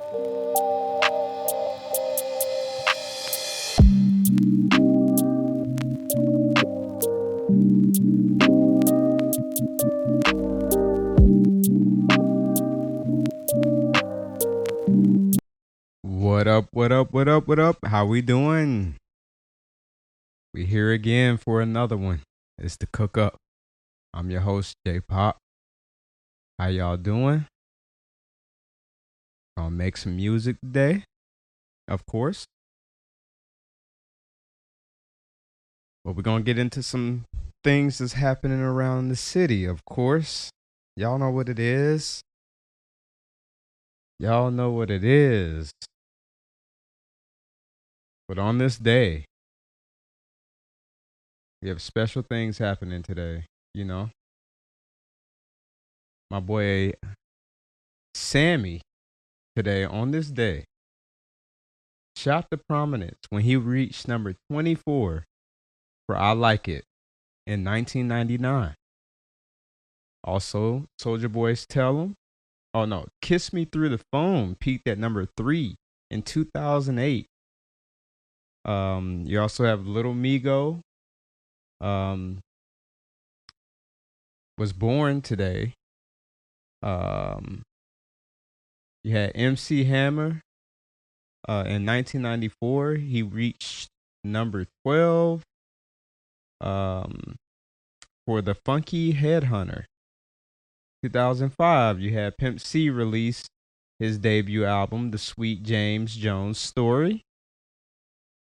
What up, what up, what up, what up? How we doing? We here again for another one. It's the Cook Up. I'm your host, J Pop. How y'all doing? Gonna make some music today, of course. But we're gonna get into some things that's happening around the city, of course. Y'all know what it is. Y'all know what it is. But on this day, we have special things happening today, you know. My boy Sammy today on this day shot to prominence when he reached number 24 for I Like It in 1999. Also, Soldier Boy's Tell 'em. Oh no, Kiss Me Through the Phone peaked at number 3 in 2008. You also have Little Migo. Um, was born today. Um, you had MC Hammer. In 1994, he reached number 12. For the Funky Headhunter. 2005, you had Pimp C release his debut album, The Sweet James Jones Story,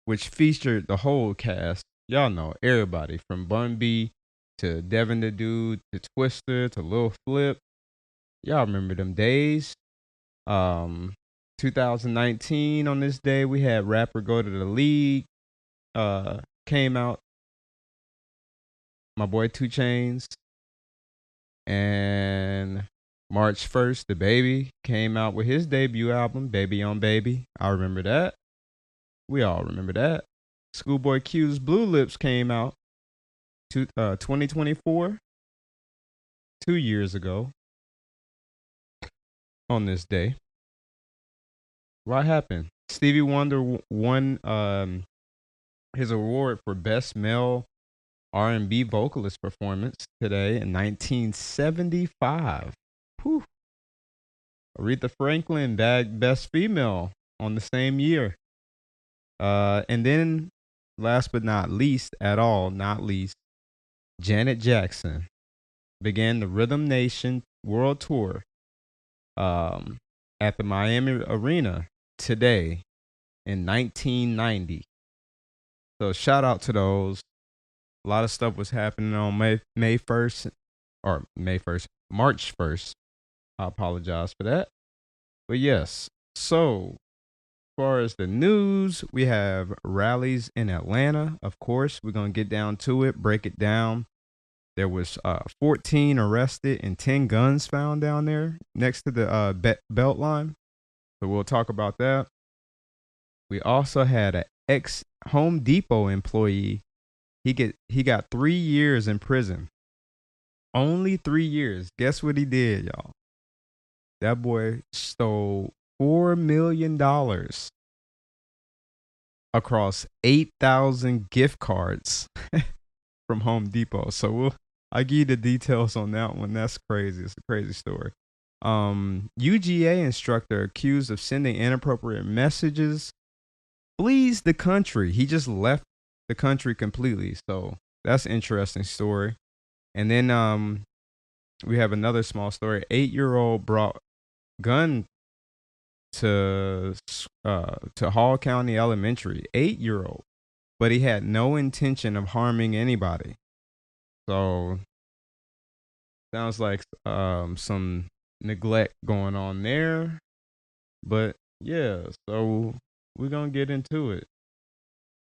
which featured the whole cast. Y'all know everybody from Bun B to Devin the Dude to Twister to Lil Flip. Y'all remember them days. 2019 on this day, we had Rapper Go to the League. Came out. My boy 2 Chainz. And March 1st, the Baby came out with his debut album, Baby on Baby. I remember that. We all remember that. Schoolboy Q's Blue Lips came out 2024, 2 years ago on this day. What happened? Stevie Wonder won his award for Best Male R&B Vocalist Performance today in 1975. Whew. Aretha Franklin bagged Best Female on the same year. And then, last but not least, Janet Jackson began the Rhythm Nation World Tour at the Miami Arena today in 1990. So shout out to those. A lot of stuff was happening on May 1st, March 1st. I apologize for that. But yes, so as far as the news, we have rallies in Atlanta. Of course, we're going to get down to it, break it down. There was 14 arrested and 10 guns found down there next to the belt line. So we'll talk about that. We also had an ex Home Depot employee. He got 3 years in prison. Only 3 years. Guess what he did, y'all? That boy stole $4 million across 8,000 gift cards from Home Depot. So I'll give you the details on that one. That's crazy. It's a crazy story. UGA instructor accused of sending inappropriate messages flees the country. He just left the country completely. So that's an interesting story. And then we have another small story. 8-year-old brought gun to Hall County Elementary. 8-year-old, but he had no intention of harming anybody. So sounds like some neglect going on there. But yeah, so we're gonna get into it.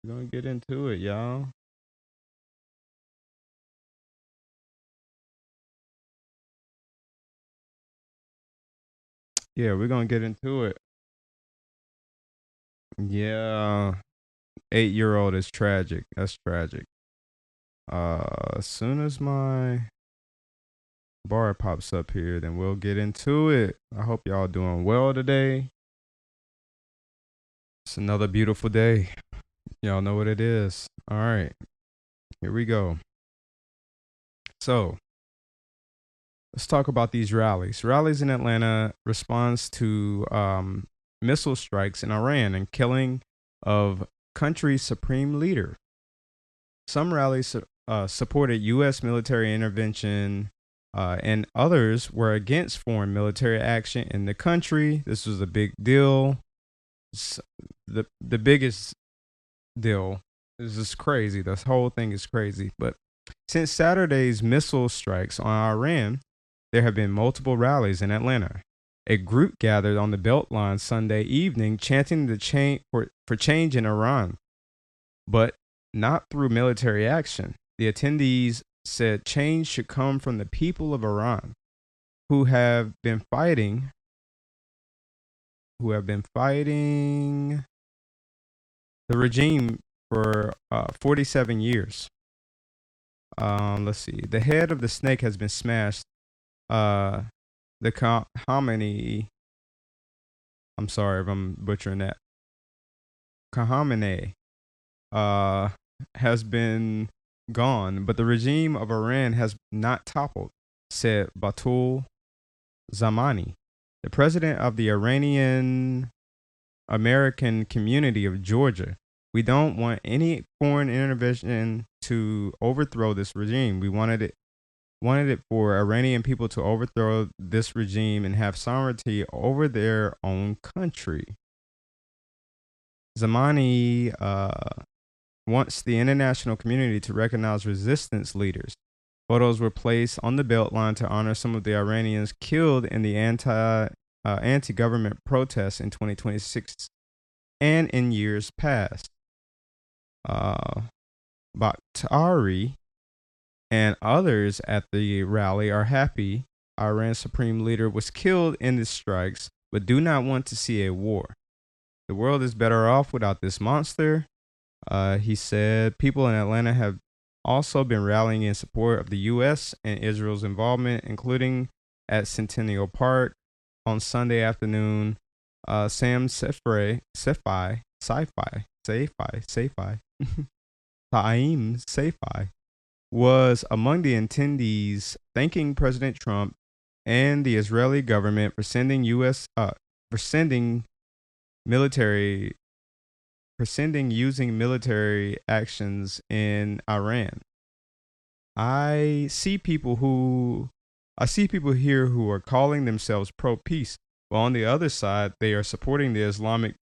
We're gonna get into it, y'all. Yeah, we're gonna get into it. Yeah, 8-year-old is tragic. That's tragic. As soon as my bar pops up here, then we'll get into it. I hope y'all doing well today. It's another beautiful day. Y'all know what it is. All right, here we go. So let's talk about these rallies. Rallies in Atlanta responds to missile strikes in Iran and killing of country's supreme leader. Some rallies supported U.S. military intervention, and others were against foreign military action in the country. This was a big deal. The biggest deal. This is crazy. This whole thing is crazy. But since Saturday's missile strikes on Iran, there have been multiple rallies in Atlanta. A group gathered on the Beltline Sunday evening chanting for change in Iran, but not through military action. The attendees said change should come from the people of Iran, who have been fighting the regime for 47 years. Let's see. The head of the snake has been smashed. The Khamenei, I'm sorry if I'm butchering that. Khamenei has been gone, but the regime of Iran has not toppled, said Batul Zamani, the president of the Iranian American community of Georgia. We don't want any foreign intervention to overthrow this regime. We wanted it for Iranian people to overthrow this regime and have sovereignty over their own country. Zamani wants the international community to recognize resistance leaders. Photos were placed on the Beltline to honor some of the Iranians killed in the anti-government protests in 2026 and in years past. Bakhtari and others at the rally are happy Iran's supreme leader was killed in the strikes, but do not want to see a war. The world is better off without this monster, he said. People in Atlanta have also been rallying in support of the U.S. and Israel's involvement, including at Centennial Park on Sunday afternoon. Sam Taim Seyfi was among the attendees, thanking President Trump and the Israeli government for sending using military actions in Iran. I see people here who are calling themselves pro-peace, while on the other side they are supporting the Islamic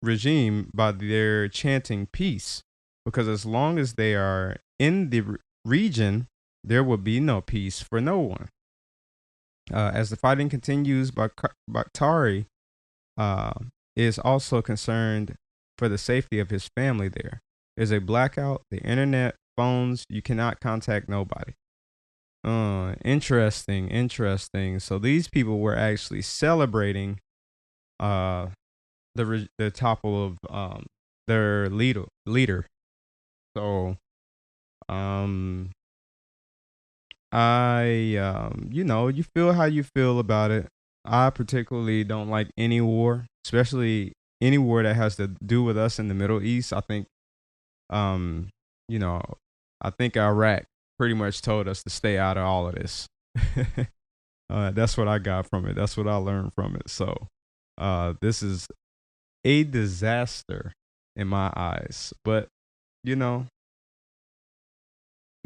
regime by their chanting peace, because as long as they are in the region, there will be no peace for no one. As the fighting continues, Bakhtari is also concerned for the safety of his family there. There's a blackout, the internet, phones, you cannot contact nobody. Interesting. So these people were actually celebrating the topple of their leader. So you feel how you feel about it. I particularly don't like any war, especially any war that has to do with us in the Middle East. I think I think Iraq pretty much told us to stay out of all of this. That's what I got from it. That's what I learned from it. So this is a disaster in my eyes. But,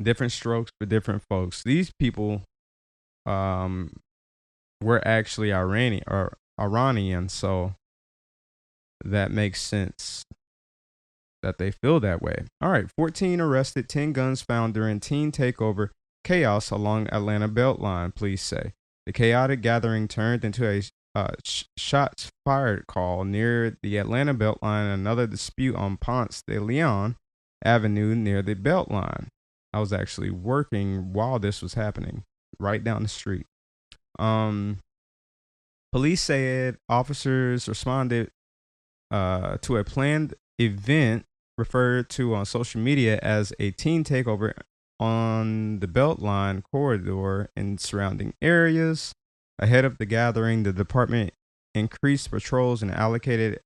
different strokes for different folks. These people were actually Iranian, so that makes sense that they feel that way. All right, 14 arrested, 10 guns found during teen takeover chaos along Atlanta Beltline, police say. The chaotic gathering turned into a shots fired call near the Atlanta Beltline and another dispute on Ponce de Leon Avenue near the Beltline. I was actually working while this was happening, right down the street. Police said officers responded to a planned event referred to on social media as a teen takeover on the Beltline corridor and surrounding areas. Ahead of the gathering, the department increased patrols and allocated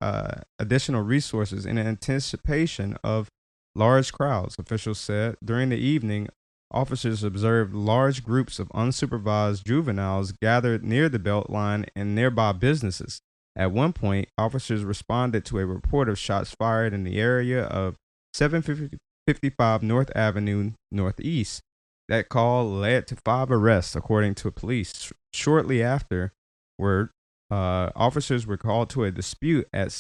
additional resources in anticipation of large crowds, officials said. During the evening, officers observed large groups of unsupervised juveniles gathered near the Beltline and nearby businesses. At one point, officers responded to a report of shots fired in the area of 755 North Avenue Northeast. That call led to 5 arrests, according to police. Shortly afterward, officers were called to a dispute at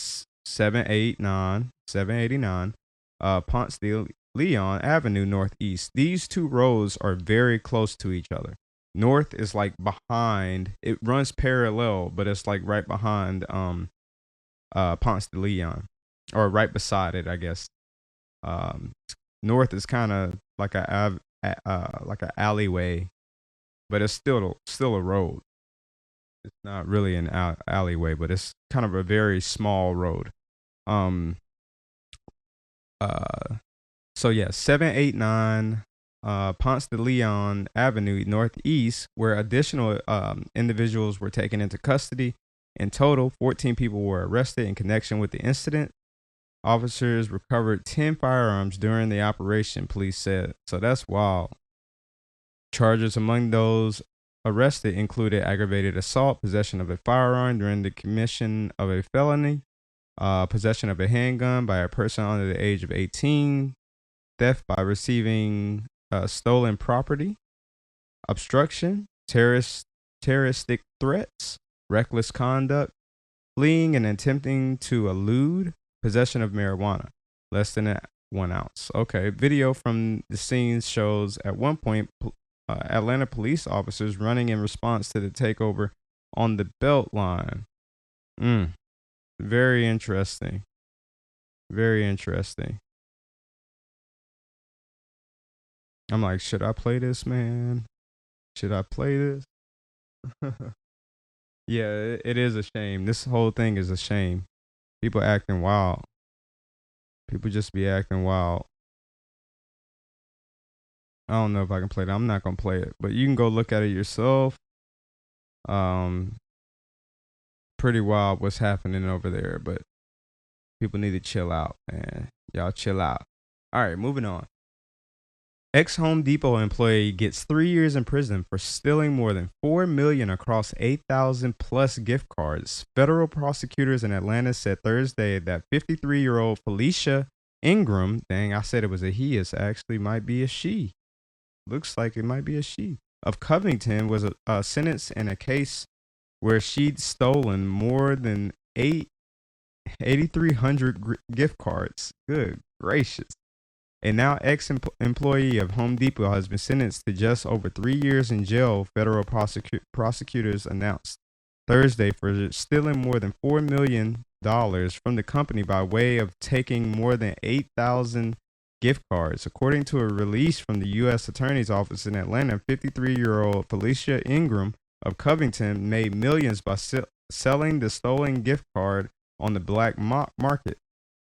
789 Ponce de Leon Avenue Northeast. These two roads are very close to each other. North is like behind, it runs parallel, but it's like right behind Ponce de Leon, or right beside it, I guess. North is kind of like a like an alleyway, but it's still a road. It's not really an alleyway, but it's kind of a very small road. So yeah, 789 Ponce de Leon Avenue Northeast, where additional individuals were taken into custody. In total, 14 people were arrested in connection with the incident. Officers recovered 10 firearms during the operation, police said. So that's wild. Charges among those arrested included aggravated assault, possession of a firearm during the commission of a felony, possession of a handgun by a person under the age of 18, theft by receiving stolen property, obstruction, terroristic threats, reckless conduct, fleeing and attempting to elude, possession of marijuana, less than 1 ounce. Okay, video from the scenes shows at one point Atlanta police officers running in response to the takeover on the Beltline. Very interesting. Very interesting. I'm like, should I play this, man? Should I play this? Yeah, it is a shame. This whole thing is a shame. People acting wild. People just be acting wild. I don't know if I can play it. I'm not gonna play it, but you can go look at it yourself. Pretty wild what's happening over there, but people need to chill out, man. Y'all chill out. All right, moving on. Ex-Home Depot employee gets 3 years in prison for stealing more than $4 million across 8,000 plus gift cards. Federal prosecutors in Atlanta said Thursday that 53-year-old Felicia Ingram, dang, I said it was a he, it actually might be a she. Looks like it might be a she, of Covington, was sentenced in a case where she'd stolen more than 8,300 gift cards. Good gracious. A now ex-employee of Home Depot has been sentenced to just over 3 years in jail, federal prosecutors announced Thursday, for stealing more than $4 million from the company by way of taking more than 8,000 gift cards. According to a release from the U.S. Attorney's Office in Atlanta, 53-year-old Felicia Ingram of Covington made millions by selling the stolen gift card on the black market.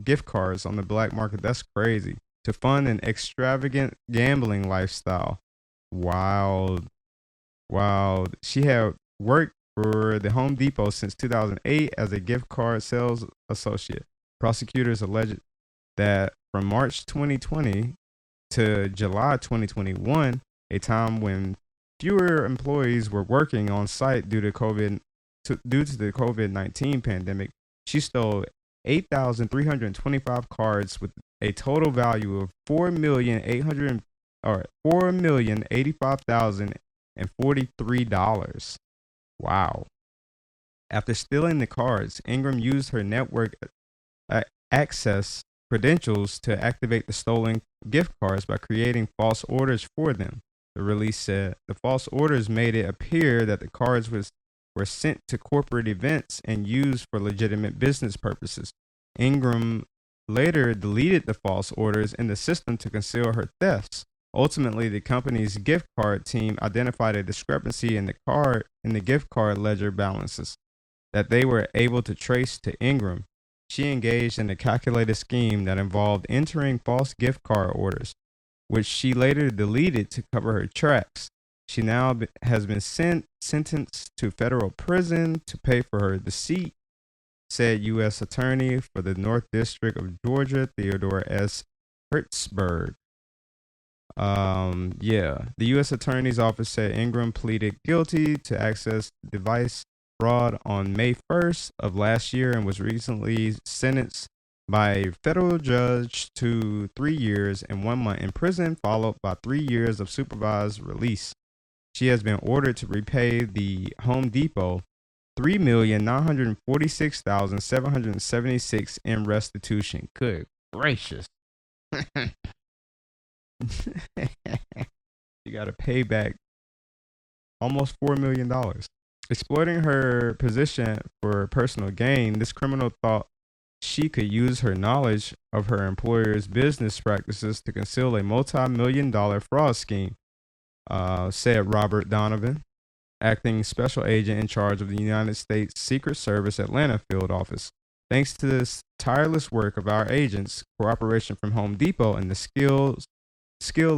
Gift cards on the black market. That's crazy. To fund an extravagant gambling lifestyle. Wild. She had worked for the Home Depot since 2008 as a gift card sales associate. Prosecutors alleged that from March 2020 to July 2021, a time when fewer employees were working on site due to the COVID-19 pandemic, she stole 8,325 cards with a total value of $4,085,043. Wow. After stealing the cards, Ingram used her network access credentials to activate the stolen gift cards by creating false orders for them. The release said the false orders made it appear that the cards were sent to corporate events and used for legitimate business purposes. Ingram later deleted the false orders in the system to conceal her thefts. Ultimately, the company's gift card team identified a discrepancy in the gift card ledger balances that they were able to trace to Ingram. She engaged in a calculated scheme that involved entering false gift card orders, which she later deleted to cover her tracks. She now has been sentenced to federal prison to pay for her deceit, said U.S. Attorney for the North District of Georgia, Theodore S. Hertzberg. The U.S. Attorney's Office said Ingram pleaded guilty to access device fraud on May 1st of last year and was recently sentenced by a federal judge to 3 years and 1 month in prison, followed by 3 years of supervised release. She has been ordered to repay the Home Depot $3,946,776 in restitution. Good gracious. You got to pay back almost $4 million. Exploiting her position for personal gain, this criminal thought she could use her knowledge of her employer's business practices to conceal a multi-million-dollar fraud scheme, said Robert Donovan, acting special agent in charge of the United States Secret Service Atlanta field office. Thanks to this tireless work of our agents, cooperation from Home Depot, and the skill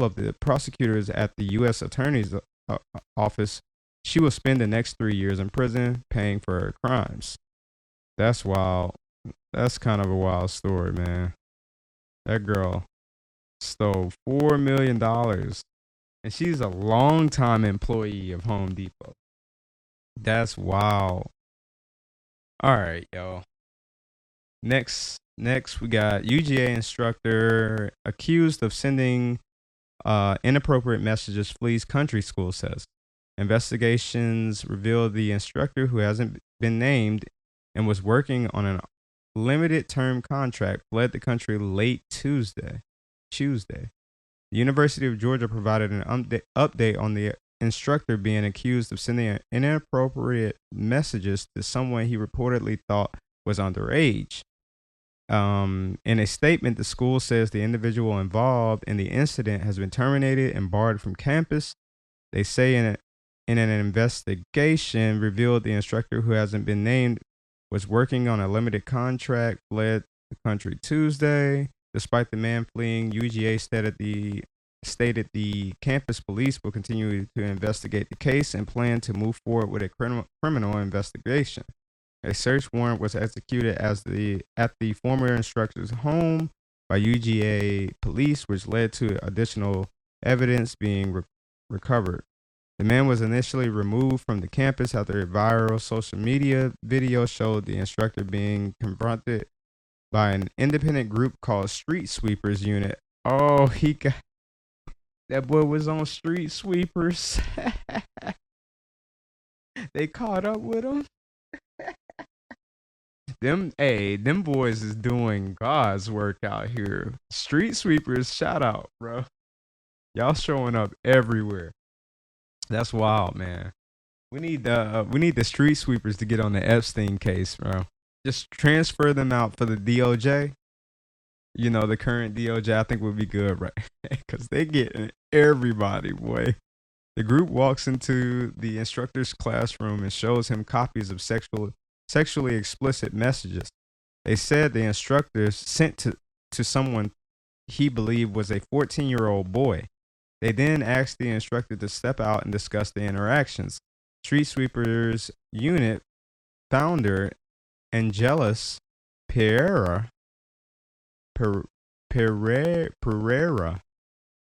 of the prosecutors at the U.S. Attorney's Office, she will spend the next 3 years in prison paying for her crimes. That's wild. That's kind of a wild story, man. That girl stole $4 million, and she's a longtime employee of Home Depot. That's wild. All right, y'all. Next, we got UGA instructor accused of sending inappropriate messages flees country, school says. Investigations revealed the instructor, who hasn't been named and was working on a limited term contract, fled the country late Tuesday. The University of Georgia provided an update on the instructor being accused of sending inappropriate messages to someone he reportedly thought was underage. In a statement, the school says the individual involved in the incident has been terminated and barred from campus. They say in an investigation revealed the instructor, who hasn't been named, was working on a limited contract, fled the country Tuesday. Despite the man fleeing, UGA stated the campus police will continue to investigate the case and plan to move forward with a criminal investigation. A search warrant was executed at the former instructor's home by UGA police, which led to additional evidence being recovered. The man was initially removed from the campus after a viral social media video showed the instructor being confronted by an independent group called Street Sweeperz Unit. Oh, that boy was on Street Sweeperz. They caught up with him. Them boys is doing God's work out here. Street Sweeperz, shout out, bro. Y'all showing up everywhere. That's wild, man. We need the Street Sweeperz to get on the Epstein case, bro. Just transfer them out for the DOJ. You know, the current DOJ, I think would be good, right? Because they getting everybody, boy. The group walks into the instructor's classroom and shows him copies of sexually explicit messages. They said the instructor sent to someone he believed was a 14-year-old boy. They then asked the instructor to step out and discuss the interactions. Street Sweeperz Unit founder Angeles Pereira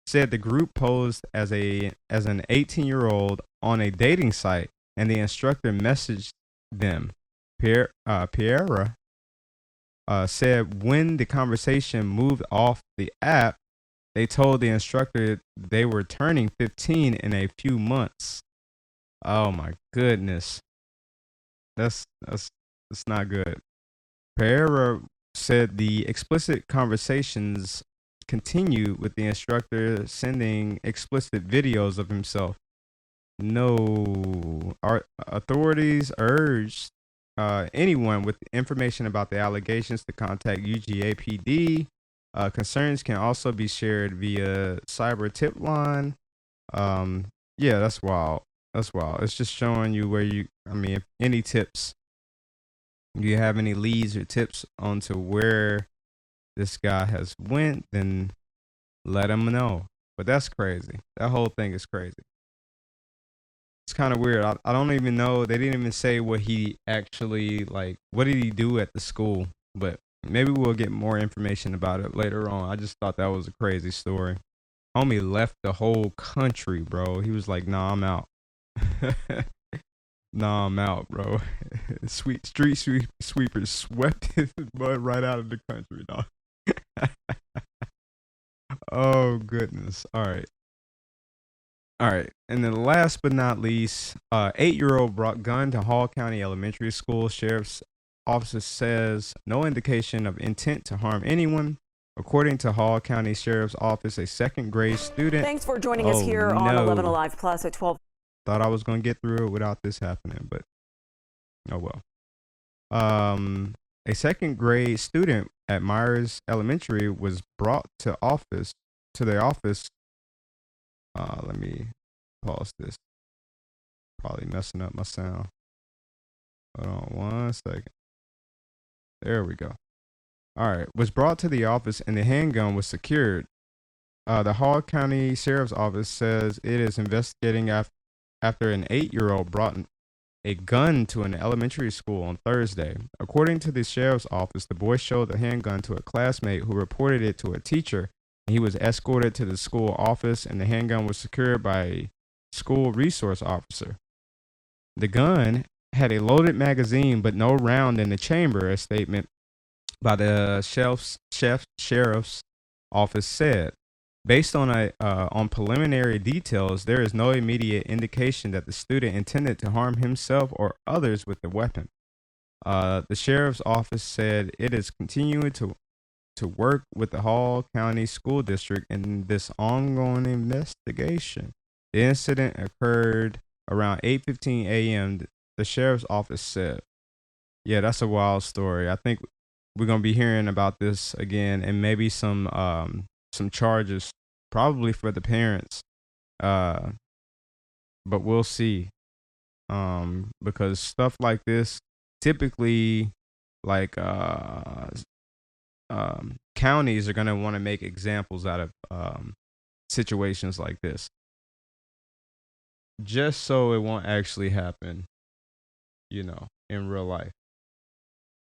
said the group posed as an 18-year-old on a dating site, and the instructor messaged them. Pereira said when the conversation moved off the app, they told the instructor they were turning 15 in a few months. Oh my goodness. That's not good. Pereira said the explicit conversations continued with the instructor sending explicit videos of himself. No. Our authorities urged anyone with information about the allegations to contact UGA PD. Concerns can also be shared via cyber tip line. Yeah, that's wild. It's just showing you if any tips, do you have any leads or tips onto where this guy has went, then let him know. But that's crazy. That whole thing is crazy. It's kind of weird. I don't even know. They didn't even say what he actually like. What did he do at the school? But maybe we'll get more information about it later on. I just thought that was a crazy story. Homie left the whole country, bro. He was like, "Nah, I'm out." Nah, I'm out, bro. Sweepers swept his butt right out of the country, dog. Oh goodness. All right. All right. And then last but not least, 8-year-old brought gun to Hall County Elementary School. Sheriff's officer says no indication of intent to harm anyone. According to Hall County Sheriff's Office, a second grade student. Thanks for joining us here on 11 Alive Plus at 12. Thought I was going to get through it without this happening, but oh well. A second grade student at Myers Elementary was brought to their office. Let me pause this. Probably messing up my sound. Hold on 1 second. There we go. All right. Was brought to the office and the handgun was secured. The Hall County Sheriff's Office says it is investigating after an 8-year-old brought a gun to an elementary school on Thursday. According to the sheriff's office, the boy showed the handgun to a classmate who reported it to a teacher. He was escorted to the school office and the handgun was secured by a school resource officer. The gun had a loaded magazine but no round in the chamber, a statement by the sheriff's office said. Based on preliminary details, there is no immediate indication that the student intended to harm himself or others with the weapon. The sheriff's office said it is continuing to work with the Hall County School District in this ongoing investigation. The incident occurred around 8:15 a.m., the sheriff's office said. Yeah, that's a wild story. I think we're going to be hearing about this again and maybe some charges probably for the parents. But we'll see. Because stuff like this typically like counties are going to want to make examples out of situations like this just so it won't actually happen, in real life.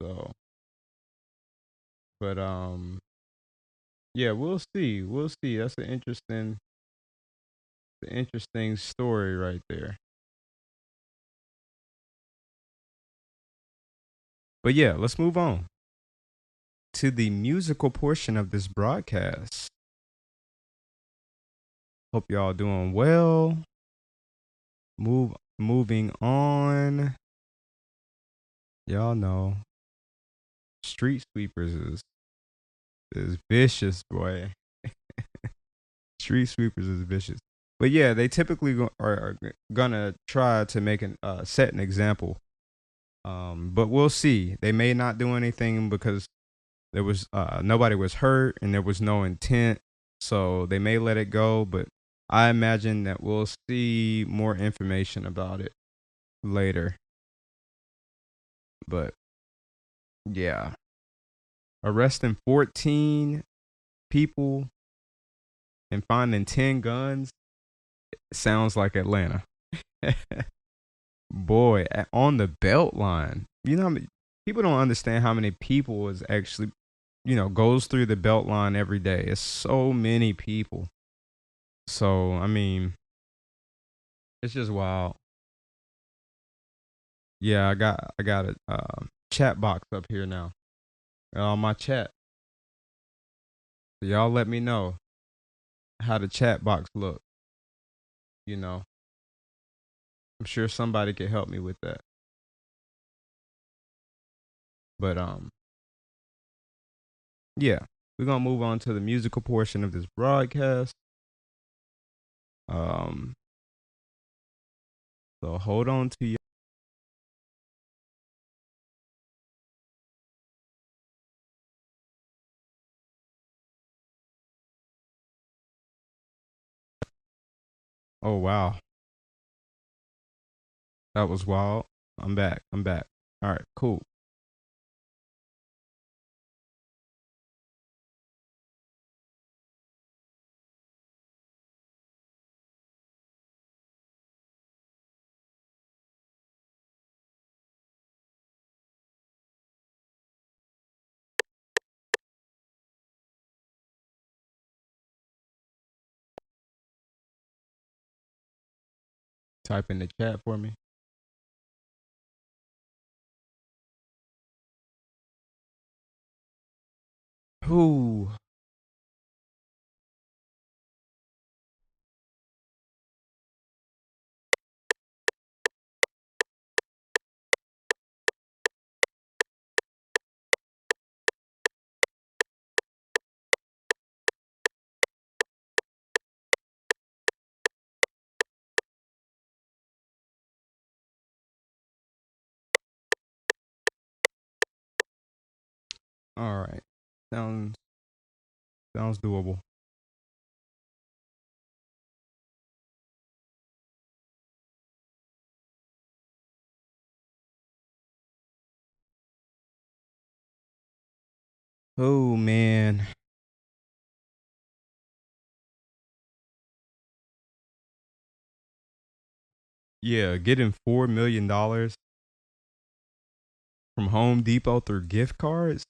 So, but yeah, we'll see. We'll see. That's an interesting story right there. But yeah, let's move on to the musical portion of this broadcast. Hope y'all doing well. Moving on. Y'all know Street Sweeperz is vicious, boy. Street Sweeperz is vicious. But yeah, they typically are gonna try to make set an example. But we'll see. They may not do anything because there was nobody was hurt and there was no intent, so they may let it go. But I imagine that we'll see more information about it later. But yeah, arresting 14 people and finding 10 guns sounds like Atlanta. Boy, on the belt line. People don't understand how many people is actually, goes through the belt line every day. It's so many people. So, I mean, it's just wild. Yeah, I got a chat box up here now. On my chat. So y'all let me know how the chat box look. I'm sure somebody could help me with that. But yeah, we're gonna move on to the musical portion of this broadcast. So hold on to you. Oh wow, that was wild. I'm back. All right, cool. type in the chat for me? Who? All right. Sounds doable. Oh man. Yeah, getting $4 million from Home Depot through gift cards.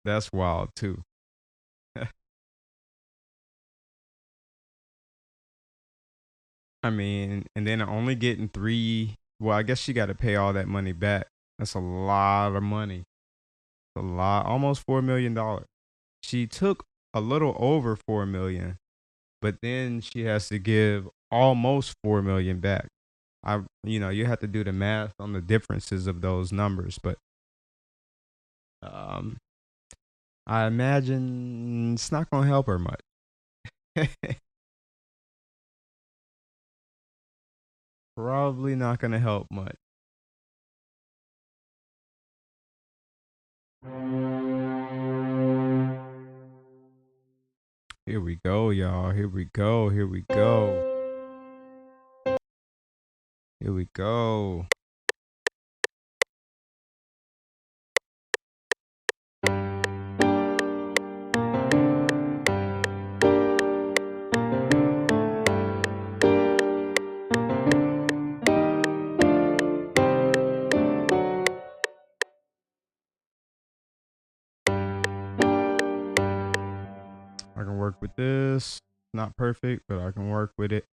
That's wild too. I mean, and then only getting three. Well, I guess she got to pay all that money back. That's a lot of money. A lot, almost $4 million. She took a little over 4 million, but then she has to give almost 4 million back. You have to do the math on the differences of those numbers, but um, I imagine it's not gonna help her much. Probably not gonna help much. Here we go, y'all. Here we go. Here we go. Here we go. I can work with this. Not perfect, but I can work with it.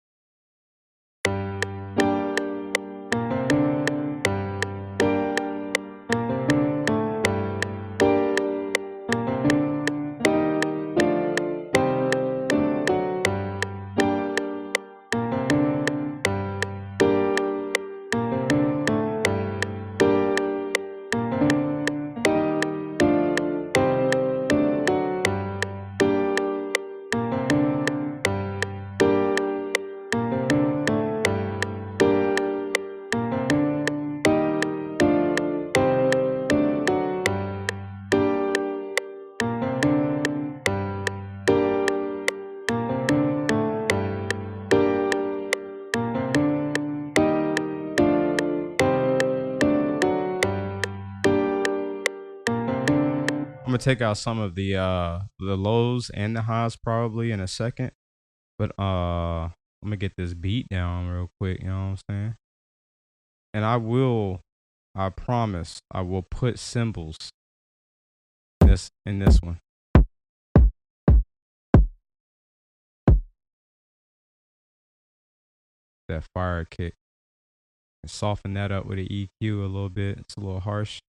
I'm gonna take out some of the lows and the highs probably in a second. But I'm gonna get this beat down real quick, you know what I'm saying? And I promise I will put cymbals in this one. That fire kick. And soften that up with an EQ a little bit. It's a little harsh.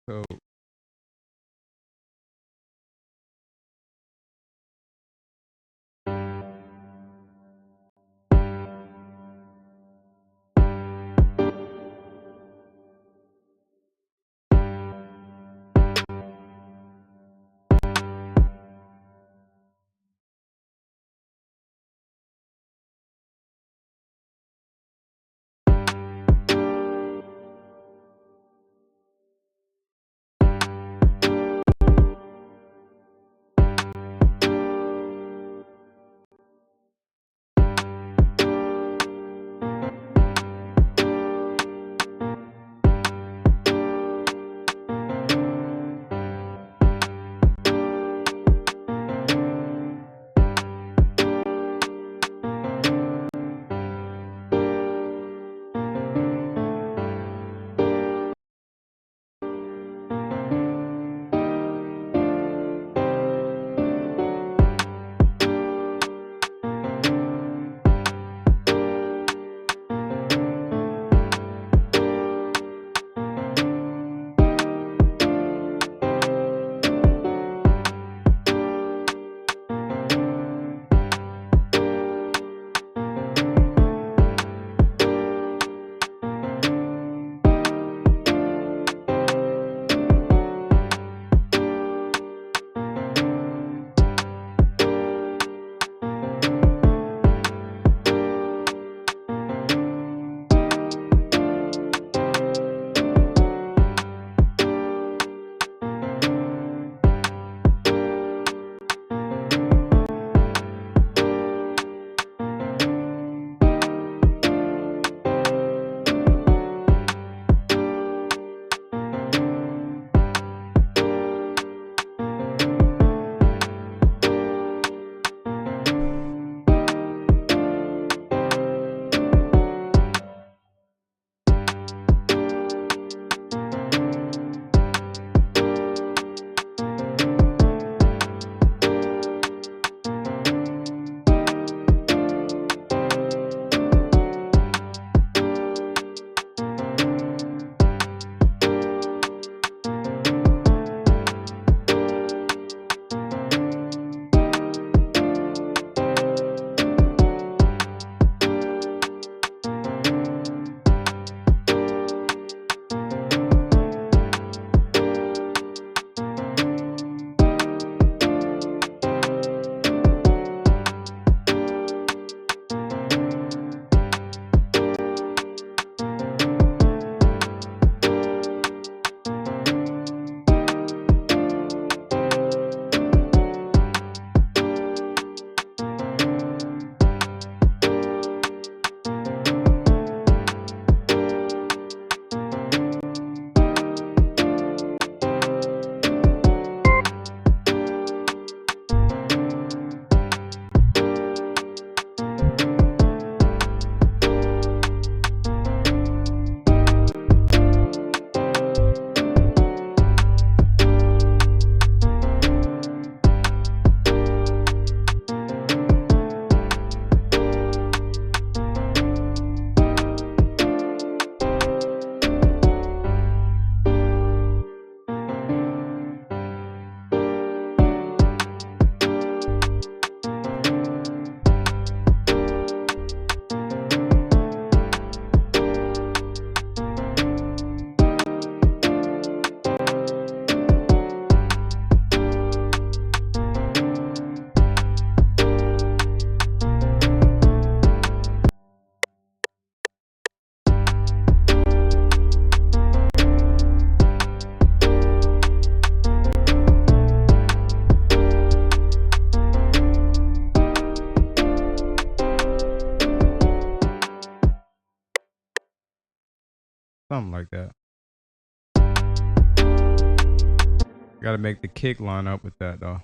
code. Something like that. Got to make the kick line up with that though.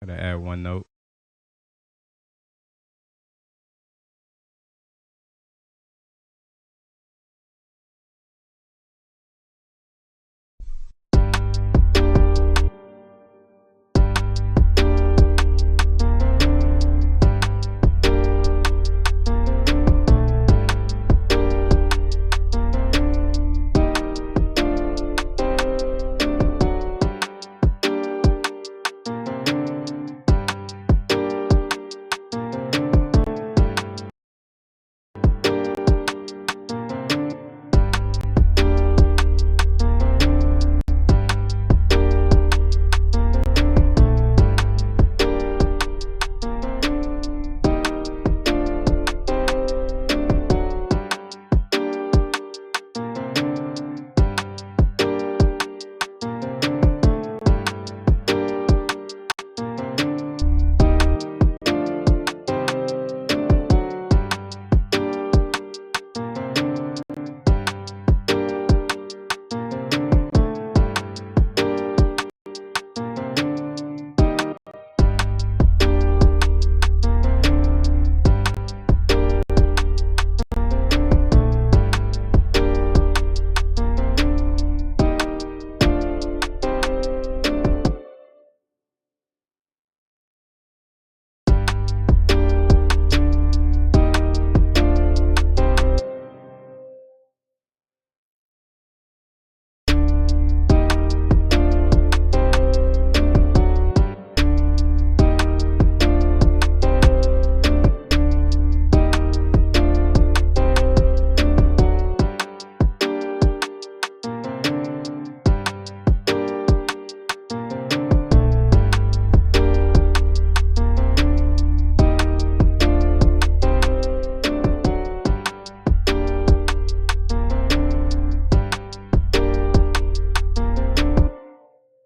Got to add one note.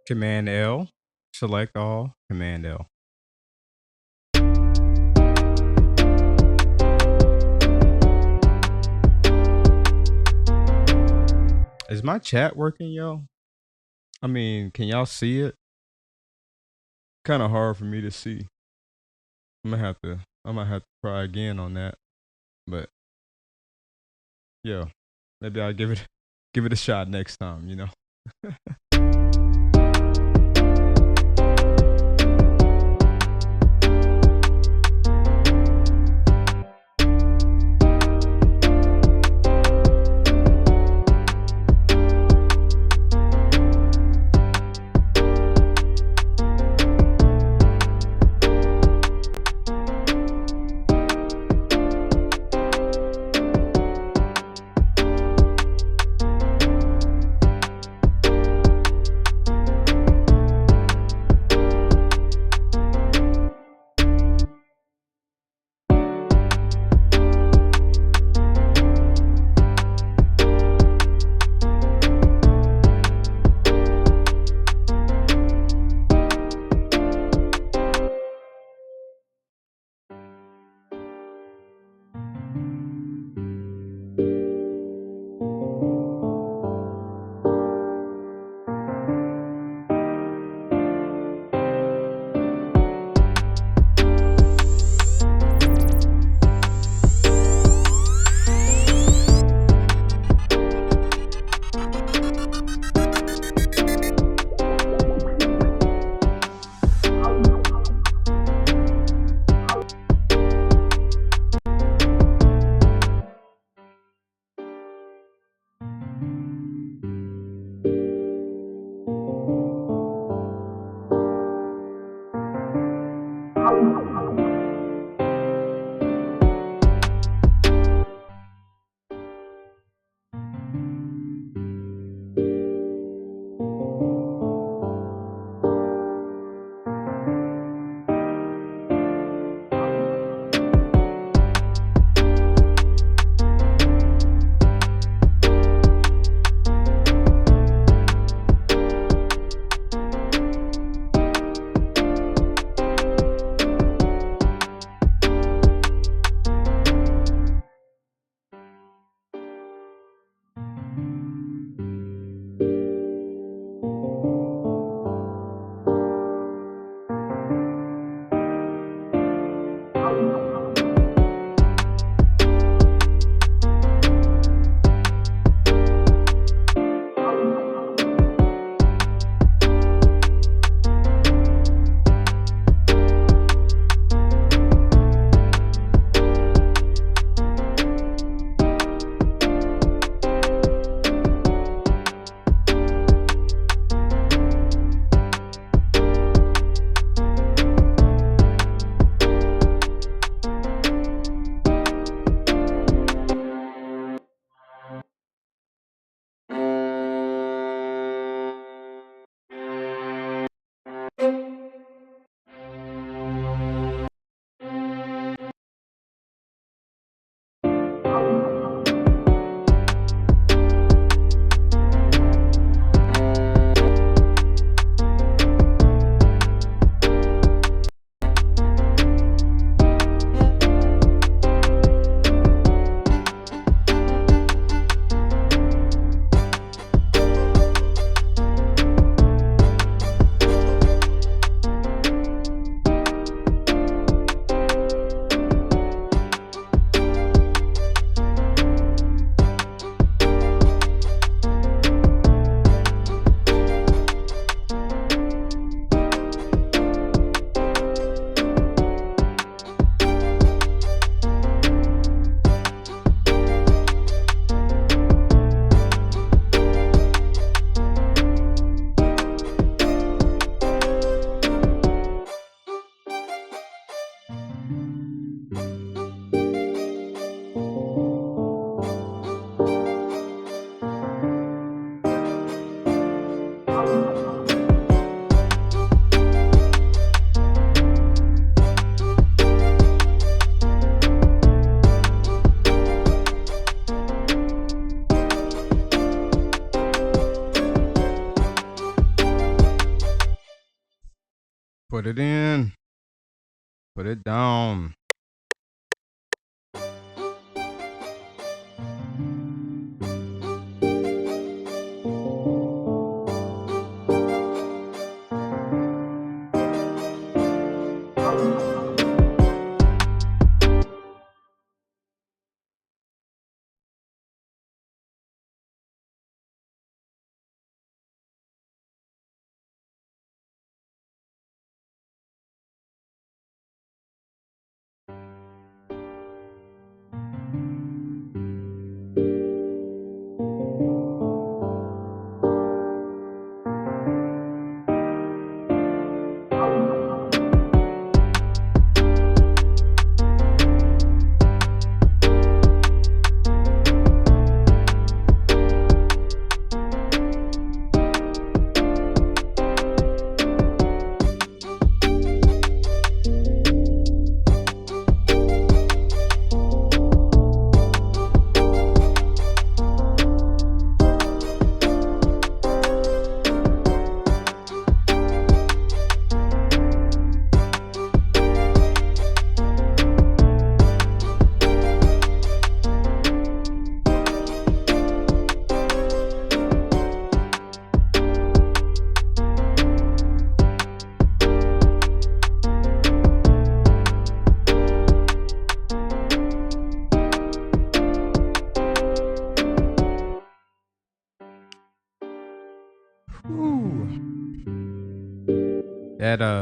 Command L. Select all. Command L. Is my chat working, yo? I mean, can y'all see it? Kind of hard for me to see. I might have to try again on that. But yeah, maybe I'll give it a shot next time, you know. Put it in. Put it down.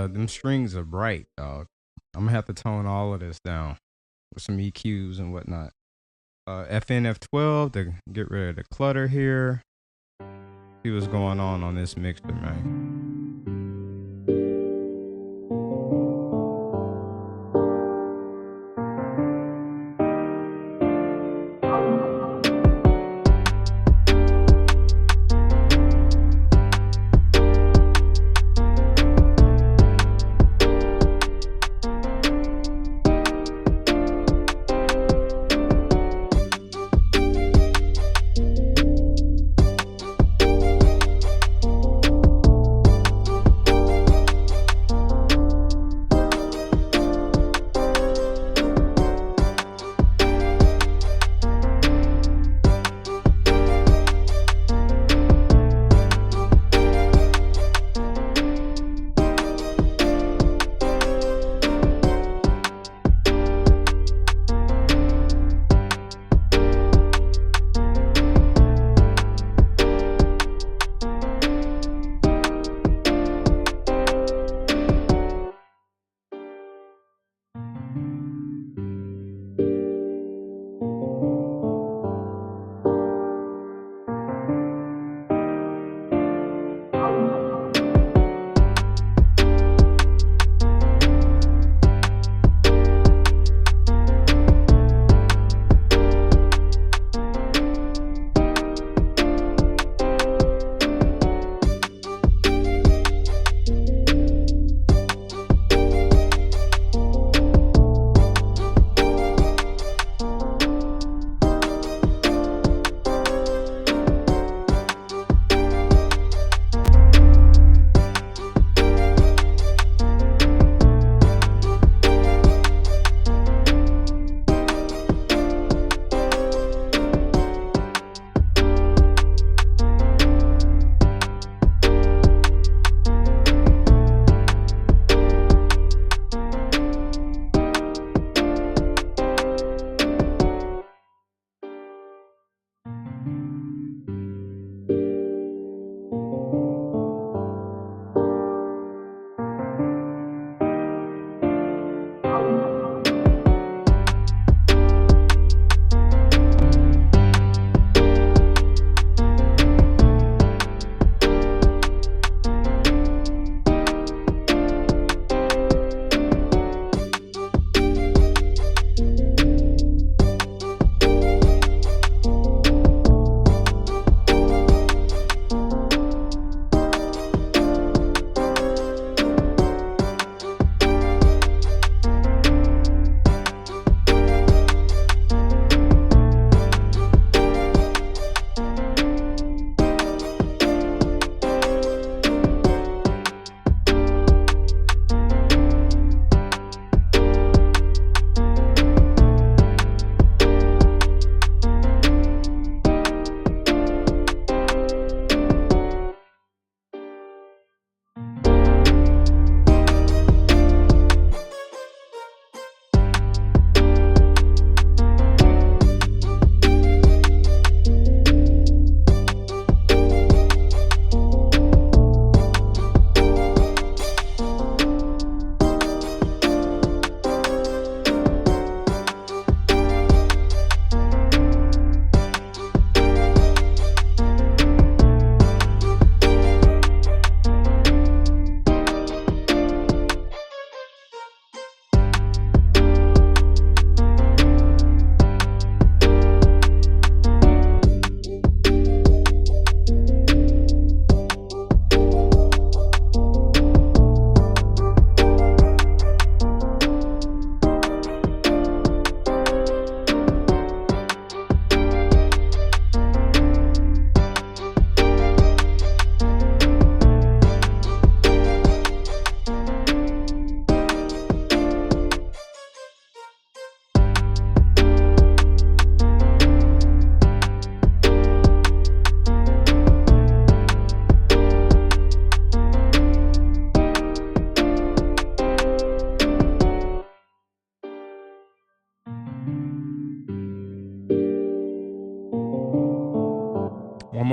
Them strings are bright, dog. I'm gonna have to tone all of this down with some EQs and whatnot. FN F12 to get rid of the clutter here. See what's going on this mixer, man.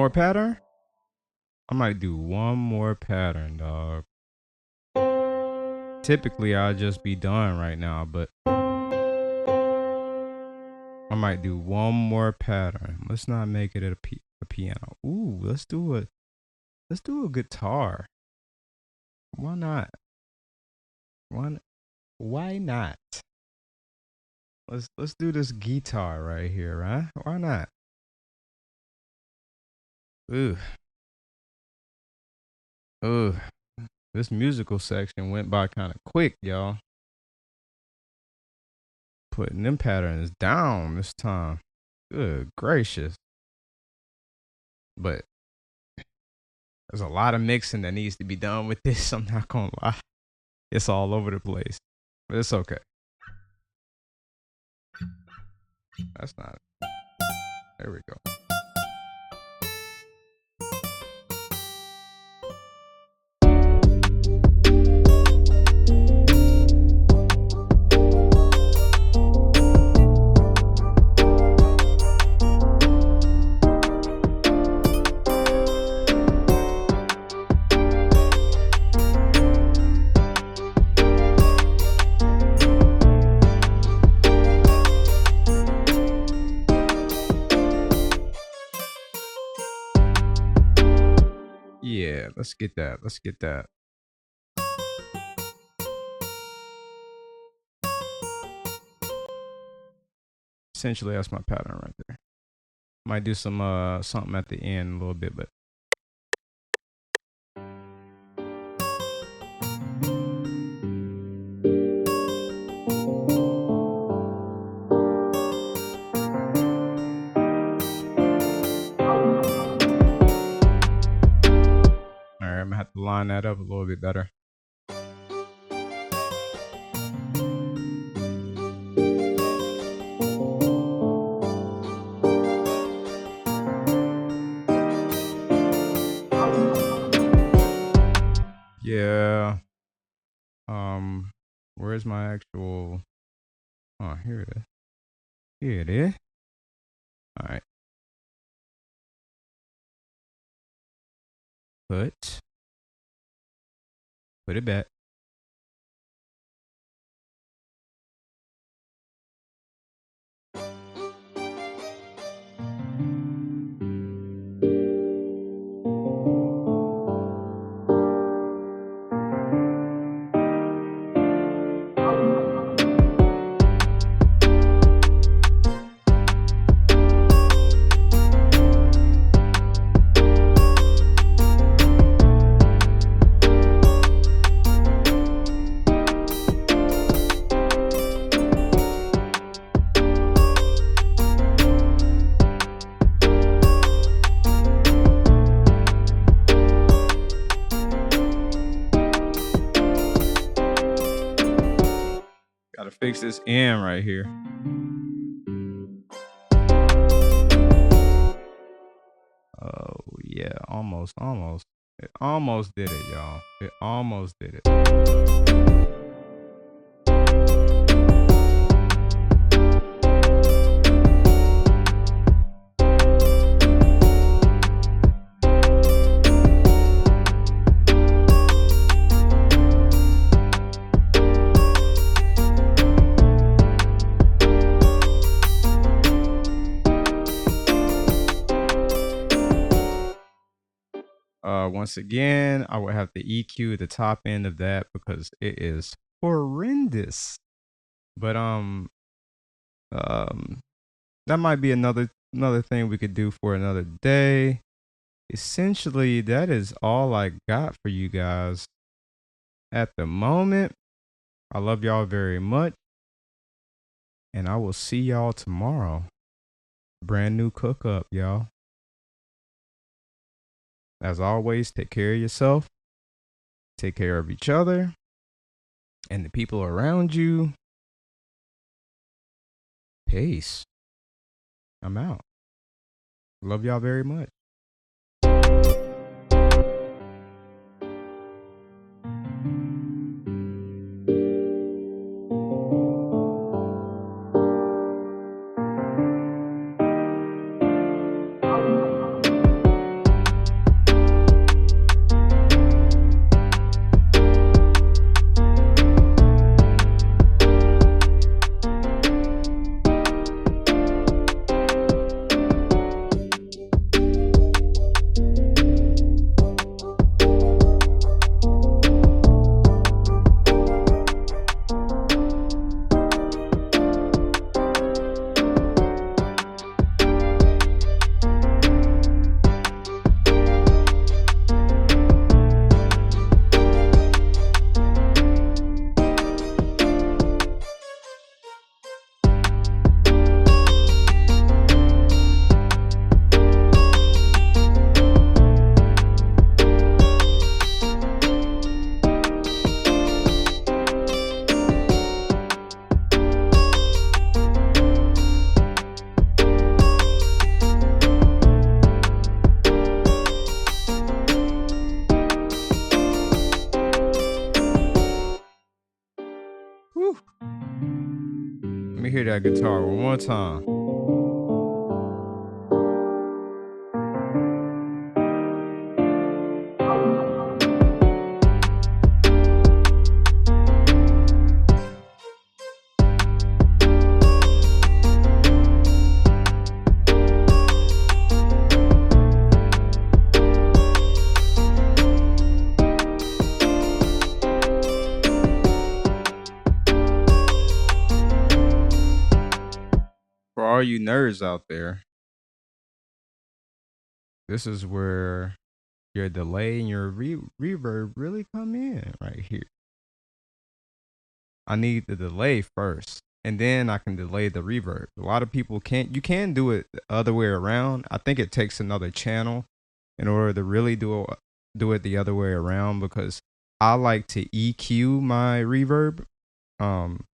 more pattern? I might do one more pattern, dog. Typically, I'll just be done right now, but I might do one more pattern. Let's not make it a piano. Ooh, let's do a guitar. Why not? Why not? Let's do this guitar right here, right? Why not? Ooh. Ooh. This musical section went by kind of quick, y'all. Putting them patterns down this time. Good gracious. But there's a lot of mixing that needs to be done with this. I'm not gonna lie. It's all over the place. But it's okay. That's not it. There we go. Yeah, let's get that. Let's get that. Essentially, that's my pattern right there. Might do some something at the end a little bit, but all right, I'm gonna have to line that up a little bit better. Yeah. Where's my actual? Oh, here it is. Here it is. All right. Put it back. Gotta fix this M right here. Oh yeah, almost. It almost did it, y'all. It almost did it. Once again, I would have to EQ the top end of that because it is horrendous. But that might be another thing we could do for another day. Essentially, that is all I got for you guys at the moment. I love y'all very much, and I will see y'all tomorrow. Brand new cook up, y'all. As always, take care of yourself, take care of each other, and the people around you. Peace. I'm out. Love y'all very much. hear that guitar one more time. For all you nerds out there, this is where your delay and your reverb really come in right here. I need the delay first, and then I can delay the reverb. A lot of people can't. You can do it the other way around. I think it takes another channel in order to really do it the other way around, because I like to EQ my reverb. I'm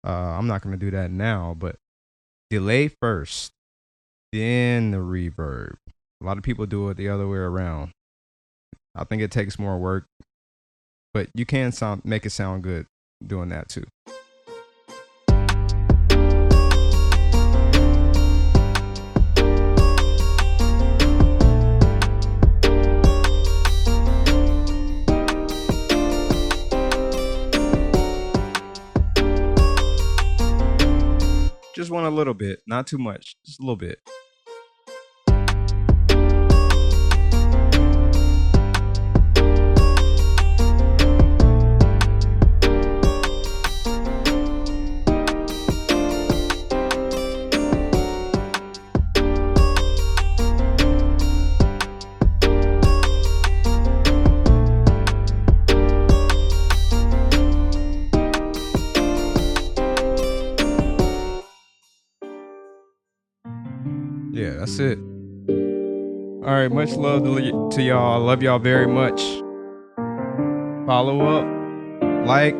not gonna do that now, but delay first, then the reverb. A lot of people do it the other way around. I think it takes more work, but you can make it sound good doing that too. Just want a little bit, not too much, just a little bit. Yeah, that's it. All right, much love to y'all. I love y'all very much. Follow up, like,